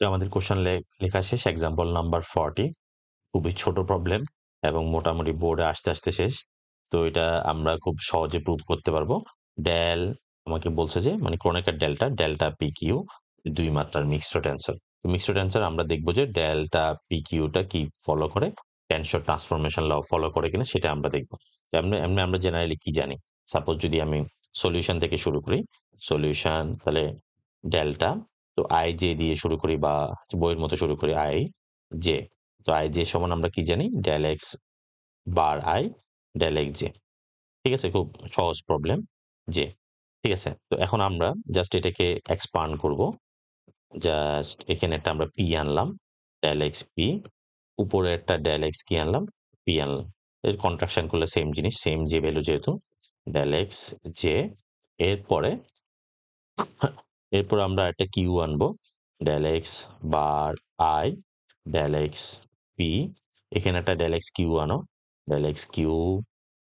তো আমাদের কোশ্চেন লেখা শেষ। এক্সাম্পল নাম্বার 40 খুবই ছোট প্রবলেম এবং মোটামুটি বোর্ডে আসতে শেষ। তো এটা আমরা খুব সহজে প্রুভ করতে পারবো। ডেল আমাকে বলছে যে মানে ক্রনিকার ডেল্টা পি কিউ ২ মাত্রার মিক্সড টেন্সর। তো মিক্সড টেন্সর আমরা দেখব যে ডেল্টা পি কিউটা কি ফলো করে, টেনসর ট্রান্সফরমেশন ল ফলো করে কিনা সেটা আমরা দেখব। তো এমনি এমনি আমরা জেনারেলি কি জানি? সাপোজ যদি আমি সলিউশন থেকে শুরু করি, সলিউশন তাহলে ডেল্টা তো আই জে দিয়ে শুরু করি বা বইয়ের মতো শুরু করি আই জে। তো আই জে সমান আমরা কি জানি? Del X bar I del X J. ঠিক আছে? খুব সহজ প্রবলেম জে। ঠিক আছে? তো এখন আমরা জাস্ট এটাকে এক্সপান্ড করব। জাস্ট এখানেরটা আমরা পি আনলাম। Del X P. উপরেরটা ডেল এক্স কি আনলাম? পি আনলাম। এর কন্ট্রাকশন করলে সেম জিনিস, সেম জে ভ্যালু যেহেতু ডেল এক্স জে। এরপরে এরপর আমরা একটা কিউ আনবো। Del X bar I del X P. এখানে একটা ডেল এক্স কিউ আনো। Del X Q